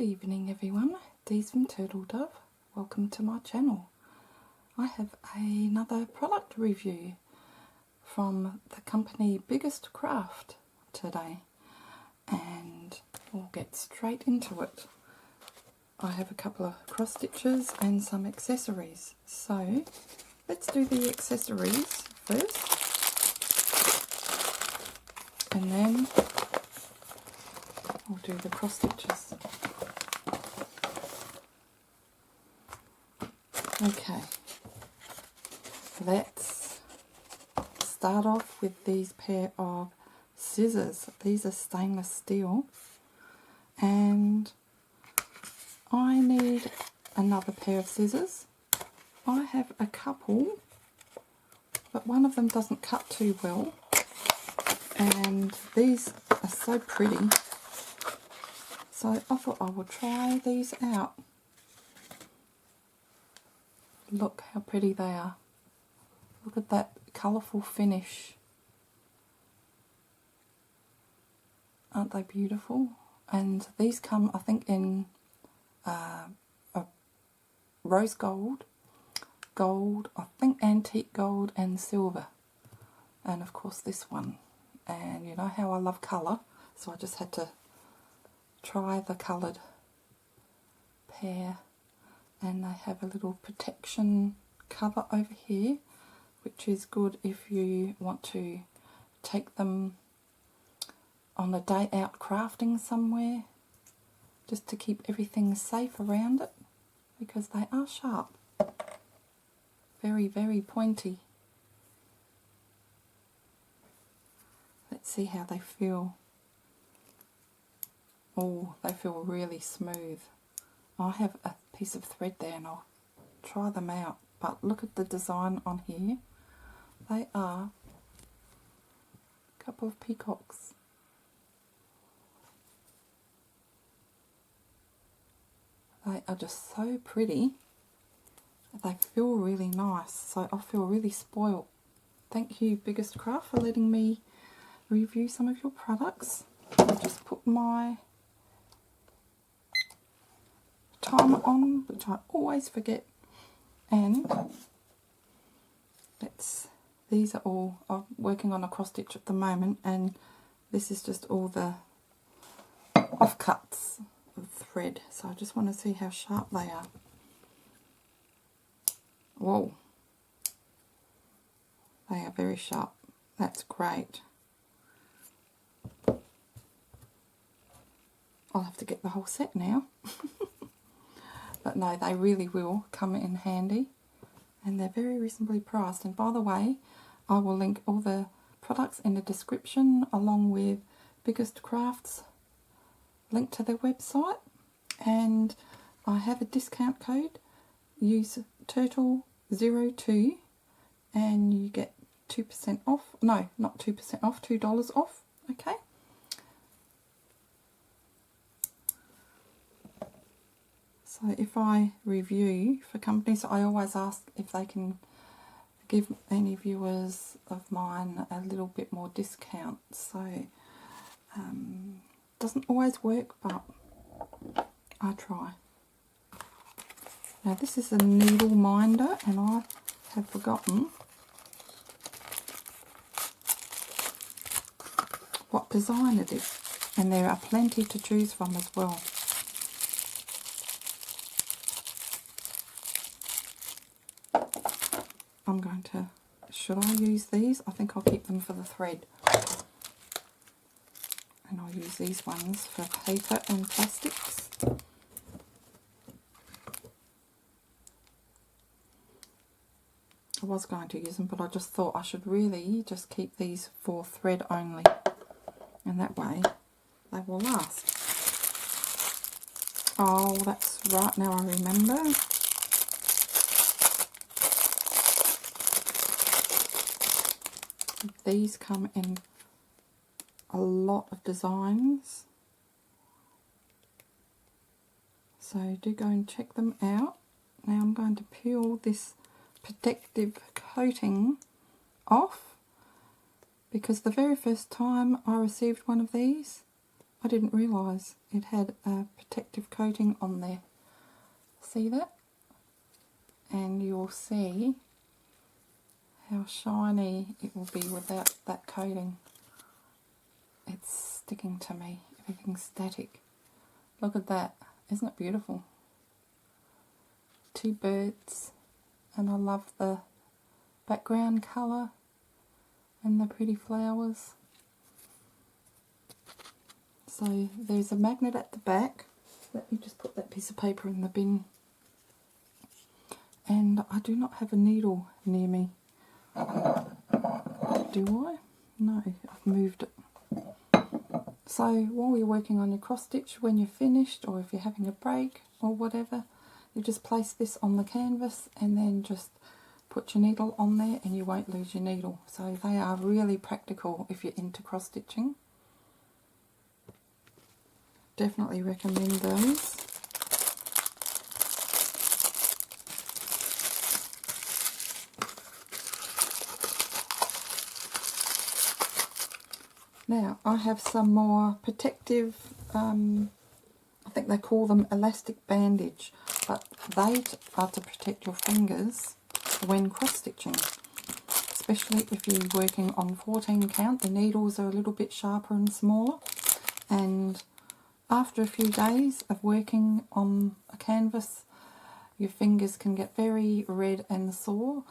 Good evening everyone, Dee's from Turtle Dove. Welcome to my channel. I have another product review from the company Biggest Craft today, and we'll get straight into it. I have a couple of cross stitches and some accessories, so let's do the accessories first and then we'll do the cross stitches. Okay, let's start off with these pair of scissors. These are stainless steel, and I need another pair of scissors. I have a couple, but one of them doesn't cut too well, and these are so pretty, so I thought I would try these out. Look how pretty they are. Look at that colourful finish. Aren't they beautiful? And these come, I think, in a rose gold, I think antique gold and silver. And of course this one. And you know how I love colour, so I just had to try the coloured pair. And they have a little protection cover over here, which is good if you want to take them on a day out crafting somewhere, just to keep everything safe around it, because they are sharp, very, very pointy. Let's see how they feel. Oh, they feel really smooth. I have a piece of thread there and I'll try them out, but look at the design on here. They are a couple of peacocks. They are just so pretty. They feel really nice, so I feel really spoiled. Thank you, Biggest Craft, for letting me review some of your products. I'll just put my timer on, which I always forget, and these are all, I'm working on a cross stitch at the moment, and this is just all the offcuts of thread, so I just want to see how sharp they are. Whoa, they are very sharp. That's great. I'll have to get the whole set now. But no, they really will come in handy, and they're very reasonably priced. And by the way, I will link all the products in the description, along with Biggest Craft's link to their website. And I have a discount code. Use Turtle02 and you get 2% off. No, not 2% off, $2 off. Okay. So if I review for companies, I always ask if they can give any viewers of mine a little bit more discount. So doesn't always work, but I try. Now this is a needle minder, and I have forgotten what design it is, and there are plenty to choose from as well. I'm going to, should I use these? I think I'll keep them for the thread. And I'll use these ones for paper and plastics. I was going to use them, but I just thought I should really just keep these for thread only. And that way they will last. Oh, that's right, now I remember. These come in a lot of designs, so do go and check them out. Now I'm going to peel this protective coating off, because the very first time I received one of these, I didn't realise it had a protective coating on there. See that? And you'll see how shiny it will be without that coating. It's sticking to me. Everything's static. Look at that. Isn't it beautiful? Two birds, and I love the background colour and the pretty flowers. So there's a magnet at the back. Let me just put that piece of paper in the bin. And I do not have a needle near me. Do I? No, I've moved it. So while you're working on your cross stitch, when you're finished, or if you're having a break or whatever, you just place this on the canvas and then just put your needle on there and you won't lose your needle. So they are really practical if you're into cross stitching. Definitely recommend those. Now I have some more protective, I think they call them elastic bandage, but they are to protect your fingers when cross stitching, especially if you're working on 14 count. The needles are a little bit sharper and smaller, and after a few days of working on a canvas, your fingers can get very red and sore,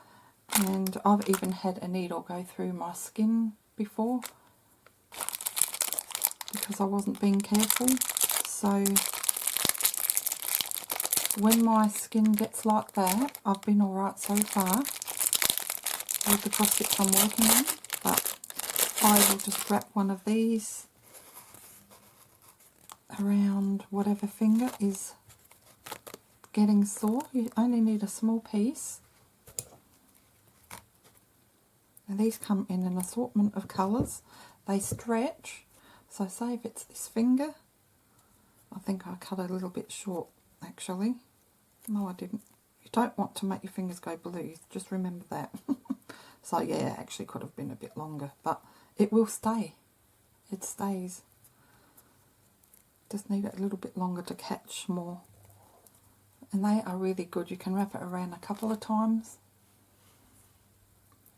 and I've even had a needle go through my skin before because I wasn't being careful. So when my skin gets like that, I've been alright so far with the cross stitch I'm working on, but I will just wrap one of these around whatever finger is getting sore. You only need a small piece. And these come in an assortment of colours. They stretch. So say if it's this finger, I think I cut it a little bit short actually. No, I didn't. You don't want to make your fingers go blue, just remember that. So yeah, actually could have been a bit longer, but it will stay. It stays. Just need it a little bit longer to catch more. And they are really good. You can wrap it around a couple of times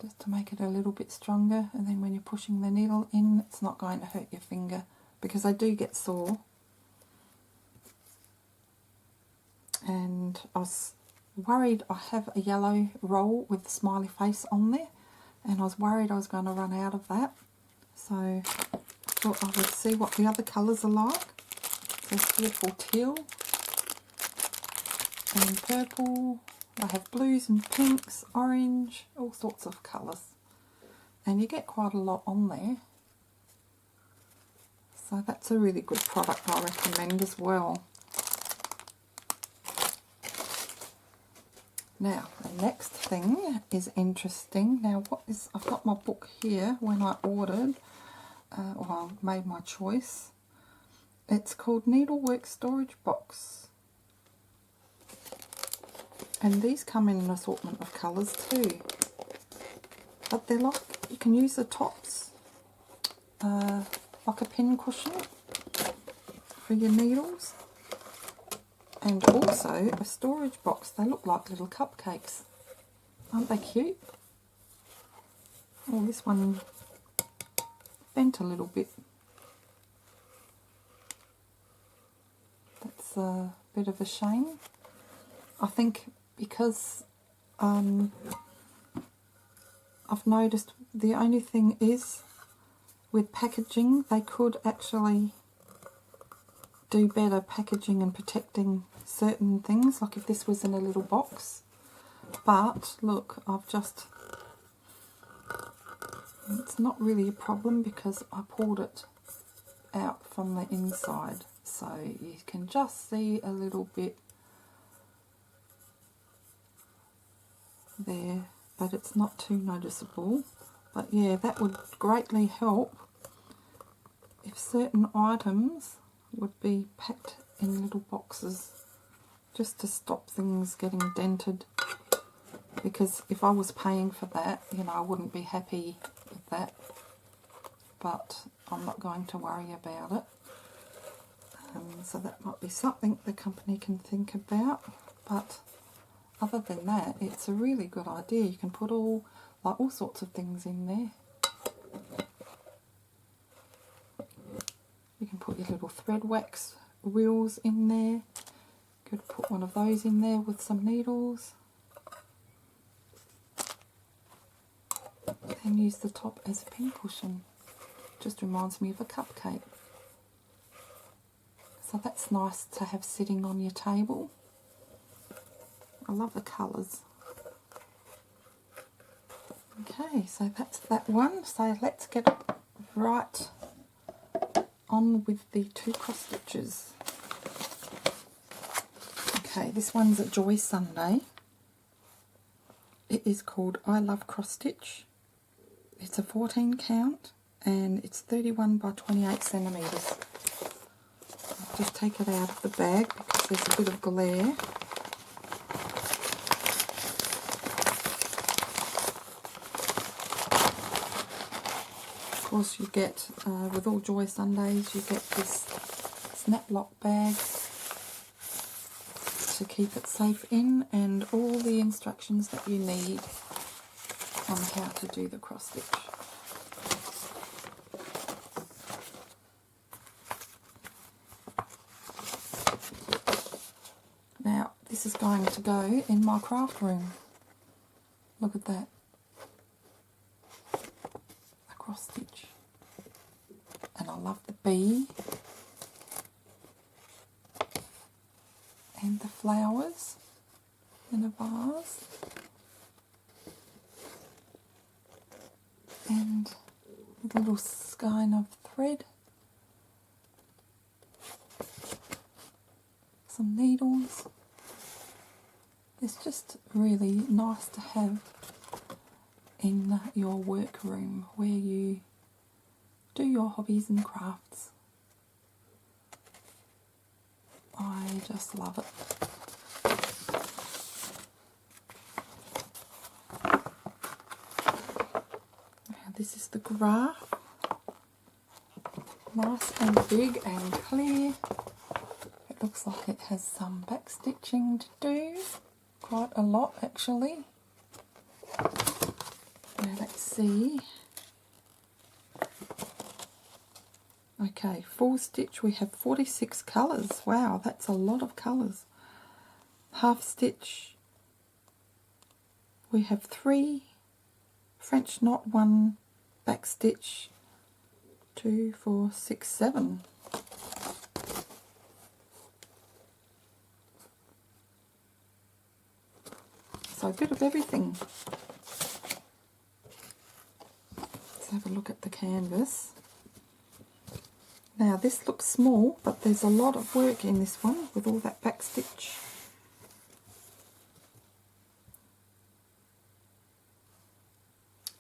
just to make it a little bit stronger, and then when you're pushing the needle in, it's not going to hurt your finger because they do get sore. And I was worried, I have a yellow roll with the smiley face on there, and I was worried I was going to run out of that. So I thought I would see what the other colours are like. There's beautiful teal and purple. I have blues and pinks, orange, all sorts of colours. And you get quite a lot on there. So that's a really good product I recommend as well. Now, the next thing is interesting. Now, I've got my book here when I ordered, or I made my choice. It's called Needlework Storage Box. And these come in an assortment of colours too. But they're like, you can use the tops like a pin cushion for your needles. And also a storage box. They look like little cupcakes. Aren't they cute? Oh, this one bent a little bit. That's a bit of a shame. I think because I've noticed the only thing is with packaging, they could actually do better packaging and protecting certain things, like if this was in a little box. But look, it's not really a problem because I pulled it out from the inside, so you can just see a little bit there, but it's not too noticeable. But yeah, that would greatly help if certain items would be packed in little boxes, just to stop things getting dented. Because if I was paying for that, you know, I wouldn't be happy with that. But I'm not going to worry about it. So that might be something the company can think about, but other than that, it's a really good idea. You can put all sorts of things in there. You can put your little thread wax wheels in there. You could put one of those in there with some needles. And use the top as a pincushion. Just reminds me of a cupcake. So that's nice to have sitting on your table. I love the colours. Okay, so that's that one. So let's get right on with the 2 cross stitches. Okay, this one's a Joy Sunday. It is called I Love Cross Stitch. It's a 14 count and it's 31 by 28 centimetres. I'll just take it out of the bag because there's a bit of glare. Of course you get, with all Joy Sundays, you get this snap lock bag to keep it safe in, and all the instructions that you need on how to do the cross stitch. Now this is going to go in my craft room. Look at that. A cross stitch. And I love the bee and the flowers in a vase. And a little skein of thread, some needles. It's just really nice to have in your workroom where you do your hobbies and crafts. I just love it. This is the graph, nice and big and clear. It looks like it has some back stitching to do, quite a lot actually. Now let's see. Okay, full stitch we have 46 colours. Wow, that's a lot of colours. Half stitch we have 3, French knot 1, back stitch 2, 4, 6, 7. So a bit of everything. Let's have a look at the canvas. Now this looks small, but there's a lot of work in this one with all that back stitch.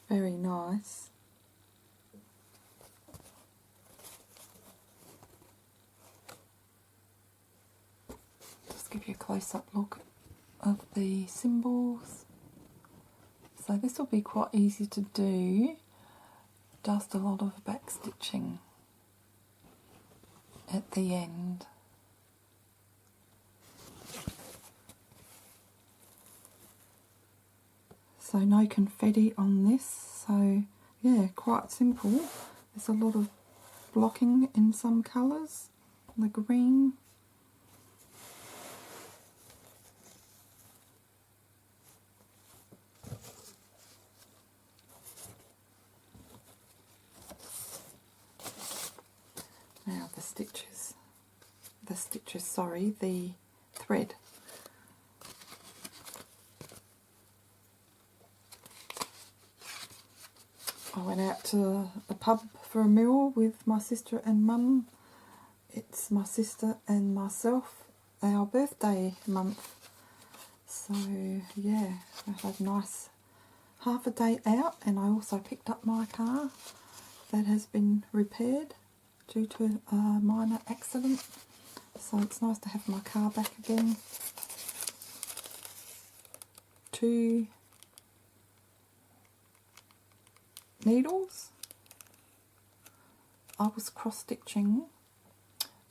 Very nice. Just give you a close-up look of the symbols. So this will be quite easy to do, just a lot of back stitching at the end. So no confetti on this, so yeah, quite simple. There's a lot of blocking in some colours, the green. Now the thread. I went out to a pub for a meal with my sister and mum. It's my sister and myself, our birthday month. So yeah, I had a nice half a day out, and I also picked up my car that has been repaired due to a minor accident. So it's nice to have my car back again. 2 needles. I was cross stitching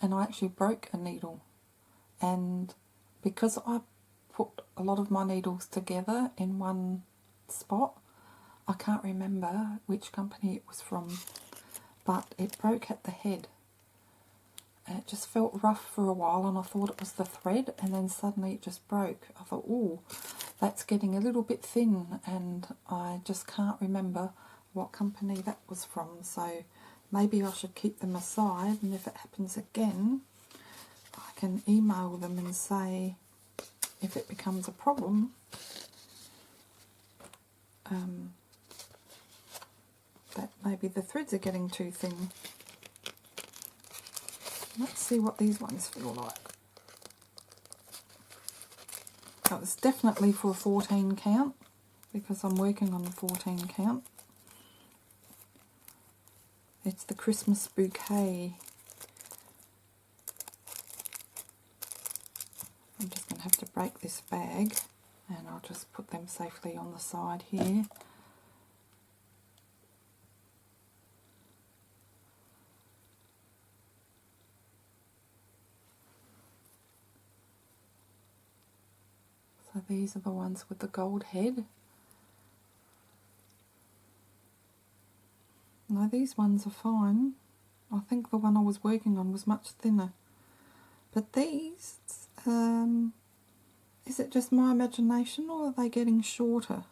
and I actually broke a needle. And because I put a lot of my needles together in one spot, I can't remember which company it was from, but it broke at the head. And it just felt rough for a while, and I thought it was the thread, and then suddenly it just broke. I thought, oh, that's getting a little bit thin, and I just can't remember what company that was from. So maybe I should keep them aside, and if it happens again, I can email them and say, if it becomes a problem, that maybe the threads are getting too thin. Let's see what these ones feel like. Oh, it's definitely for a 14 count, because I'm working on the 14 count. It's the Christmas bouquet. I'm just going to have to break this bag, and I'll just put them safely on the side here. So these are the ones with the gold head. No, these ones are fine. I think the one I was working on was much thinner. But these, is it just my imagination, or are they getting shorter?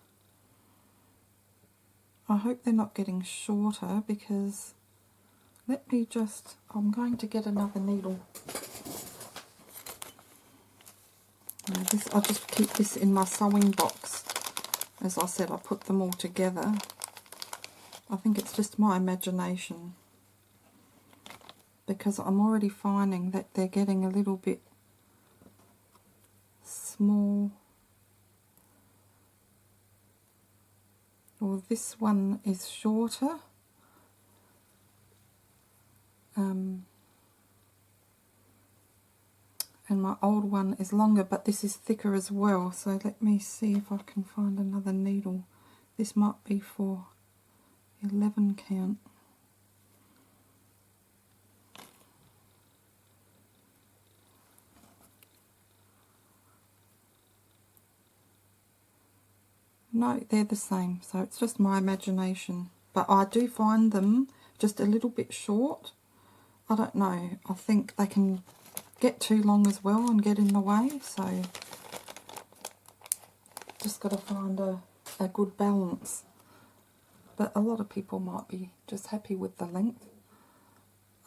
I hope they're not getting shorter, because let me just, I'm going to get another needle. I'll just keep this in my sewing box. As I said, I put them all together. I think it's just my imagination, because I'm already finding that they're getting a little bit small. Well, this one is shorter. And my old one is longer, but this is thicker as well. So let me see if I can find another needle. This might be for 11 count. No, they're the same, so it's just my imagination. But I do find them just a little bit short. I don't know, I think they can get too long as well and get in the way, so just got to find a good balance. But a lot of people might be just happy with the length.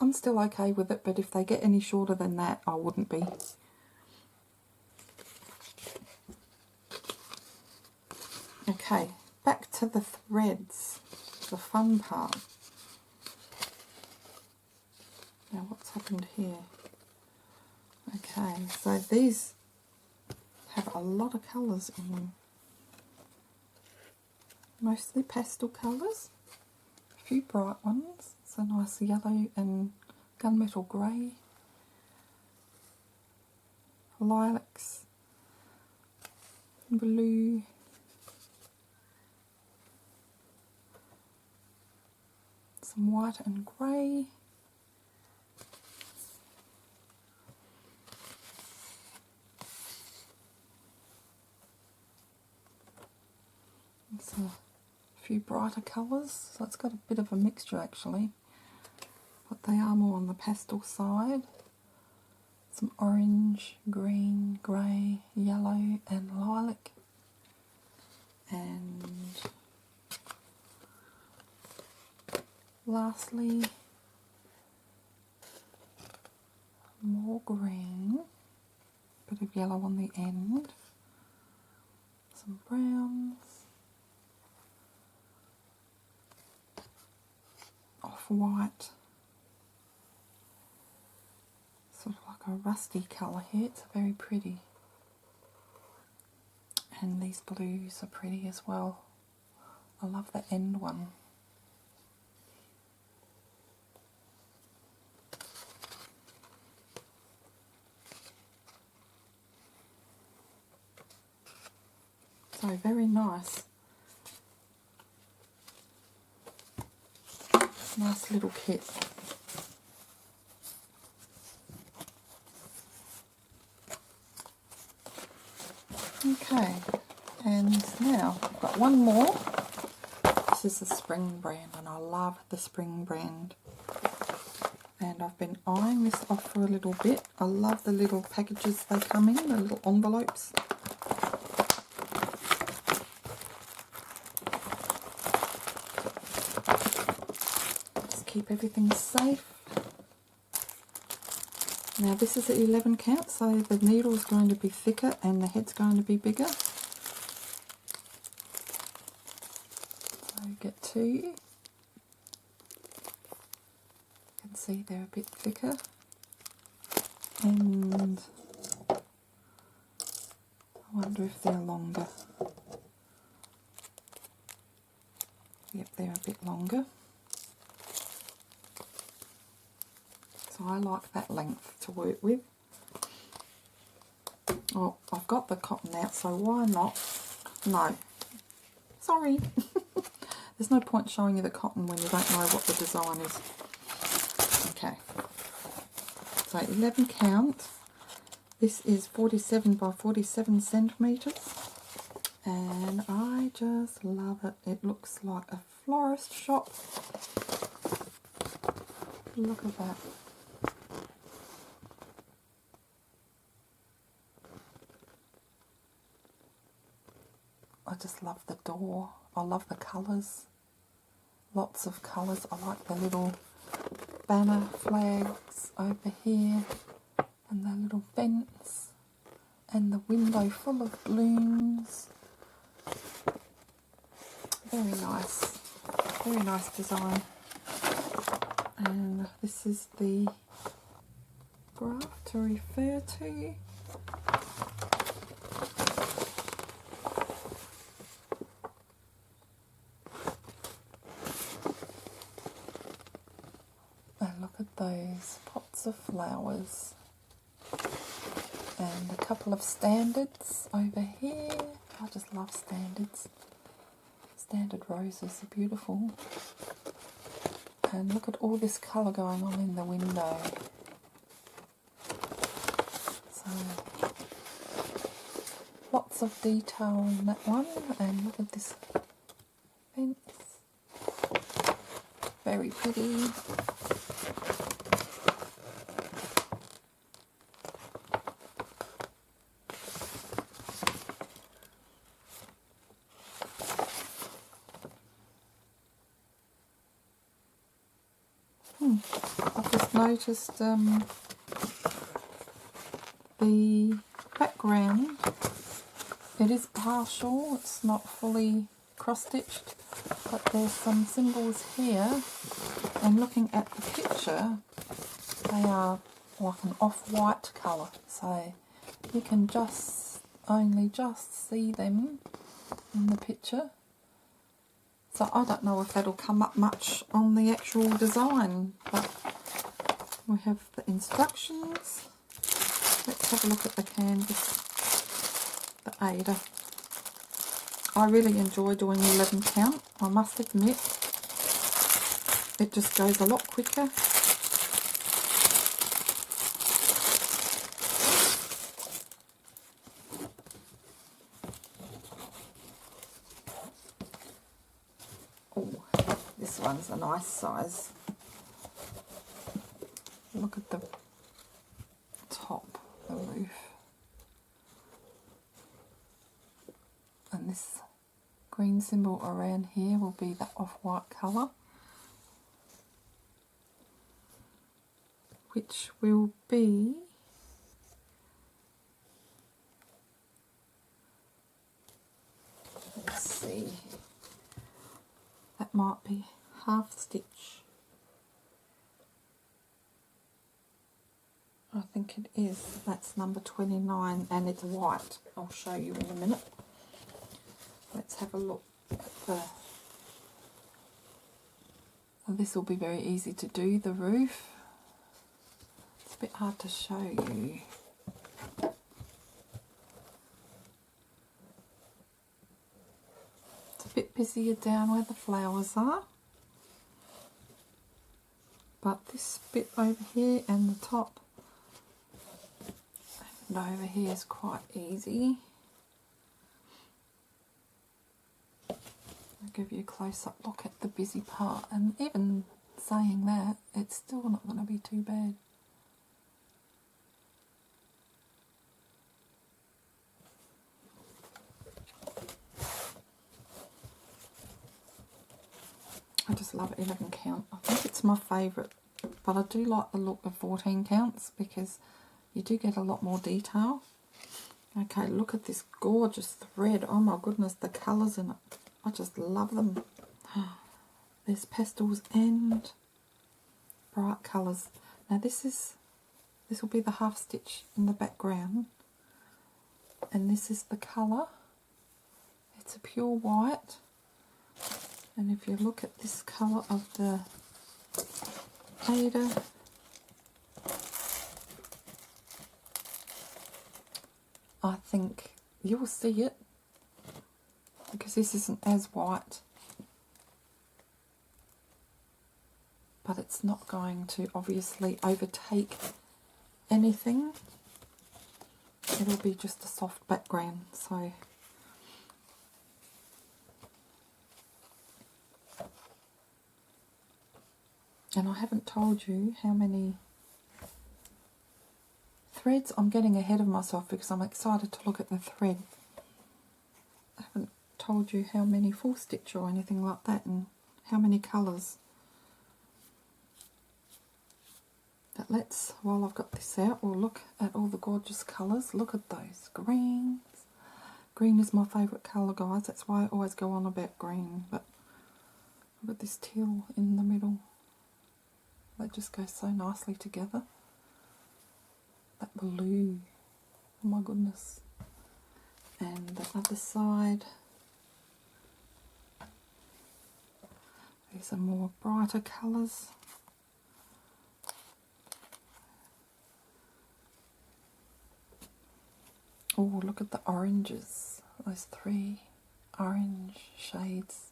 I'm still okay with it, but if they get any shorter than that, I wouldn't be. Okay, back to the threads, the fun part. Now what's happened here? Okay, so these have a lot of colours in them. Mostly pastel colours, a few bright ones. It's a nice yellow and gunmetal grey, lilacs, blue, some white and grey, so a few brighter colours, so it's got a bit of a mixture actually, but they are more on the pastel side. Some orange, green, grey, yellow and lilac, and lastly more green, bit of yellow on the end, some browns, off-white, sort of like a rusty colour here. It's very pretty. And these blues are pretty as well. I love the end one. So very nice. Nice little kit. Okay, and now I've got one more. This is the Spring brand, and I love the Spring brand. And I've been eyeing this off for a little bit. I love the little packages they come in, the little envelopes. Just keep everything safe. Now this is at 11 count, so the needle is going to be thicker and the head's going to be bigger. So you get two. You can see they're a bit thicker. And I wonder if they're longer. Yep, they're a bit longer. So I like that length to work with. Oh, I've got the cotton out, so why not? No. Sorry. There's no point showing you the cotton when you don't know what the design is. Okay. So 11 count. This is 47 by 47 centimetres. And I just love it. It looks like a florist shop. Look at that. I just love the door. I love the colours. Lots of colours. I like the little banner flags over here. And the little fence. And the window full of blooms. Very nice. Very nice design. And this is the graph to refer to. Look at those pots of flowers and a couple of standards over here. I just love standards. Standard roses are beautiful. And look at all this colour going on in the window. So lots of detail in that one. And look at this fence. Very pretty. I've just noticed the background, it is partial, it's not fully cross-stitched, but there's some symbols here, and looking at the picture, they are like an off-white colour, so you can only just see them in the picture. So I don't know if that'll come up much on the actual design, but we have the instructions. Let's have a look at the canvas, the Ada. I really enjoy doing 11 count, I must admit. It just goes a lot quicker. This one's a nice size. Look at the top, the roof. And this green symbol around here will be that off-white colour, which will be let's see, that might be half stitch. I think it is. That's number 29 and it's white. I'll show you in a minute. Let's have a look at the... This will be very easy to do, the roof. It's a bit hard to show you. It's a bit busier down where the flowers are. But this bit over here and the top and over here is quite easy. give you a close-up look at the busy part, and even saying that, it's still not going to be too bad. I just love 11 count. I think it's my favourite, but I do like the look of 14 counts because you do get a lot more detail. Okay, look at this gorgeous thread. Oh my goodness, the colours in it. I just love them. There's pastels and bright colours. Now this will be the half stitch in the background, and this is the colour. It's a pure white, and if you look at this colour of the Ada, I think you'll see it, because this isn't as white, but it's not going to obviously overtake anything. It'll be just a soft background. So and I haven't told you how many threads. I'm getting ahead of myself because I'm excited to look at the thread. I haven't told you how many full stitch or anything like that, and how many colours. But let's, while I've got this out, we'll look at all the gorgeous colours. Look at those greens. Green is my favourite colour, guys. That's why I always go on about green. But look at this teal in the middle. That just goes so nicely together. That blue, oh my goodness. And the other side, these are more brighter colours. Oh, look at the oranges, those 3 orange shades,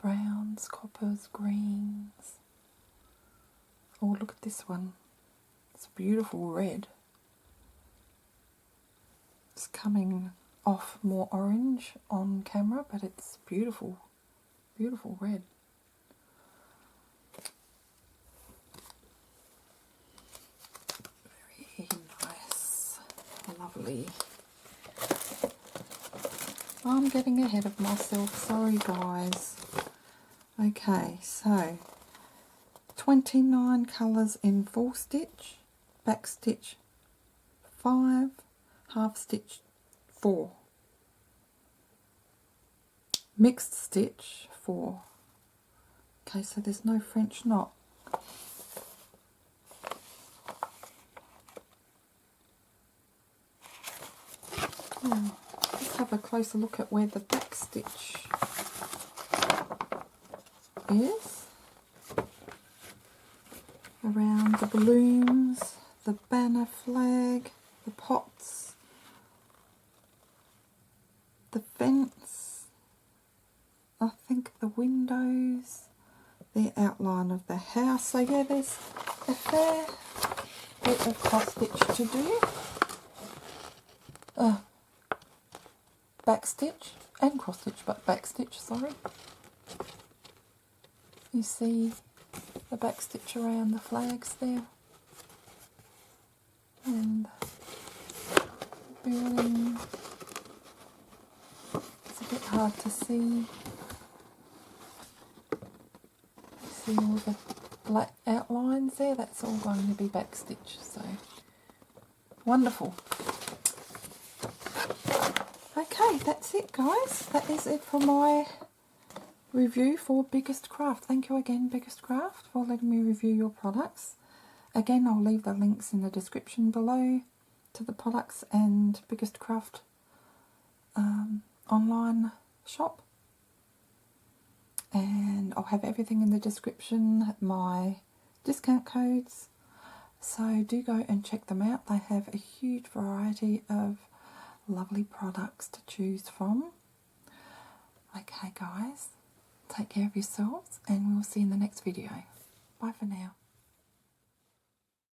browns, coppers, greens. Oh, look at this one. It's a beautiful red. It's coming off more orange on camera, but it's beautiful, beautiful red. Very nice, lovely. I'm getting ahead of myself, sorry guys. Okay, so 29 colours in full stitch, back stitch 5, half stitch 4, mixed stitch 4. Okay, so there's no French knot. Let's have a closer look at where the back stitch is. Around the balloons, the banner flag, the pots, the fence, I think the windows, the outline of the house. So yeah, there's a fair bit of cross stitch to do. Back stitch and cross stitch, but back stitch, sorry. You see the back stitch around the flags there, and building. It's a bit hard to see. See all the black outlines there? That's all going to be back stitch. So wonderful. Okay, that's it, guys. That is it for my review for Biggest Craft. Thank you again, Biggest Craft, for letting me review your products. Again, I'll leave the links in the description below to the products and Biggest Craft online shop. And I'll have everything in the description, my discount codes. So do go and check them out. They have a huge variety of lovely products to choose from. Okay, guys. Take care of yourselves, and we'll see you in the next video. Bye for now.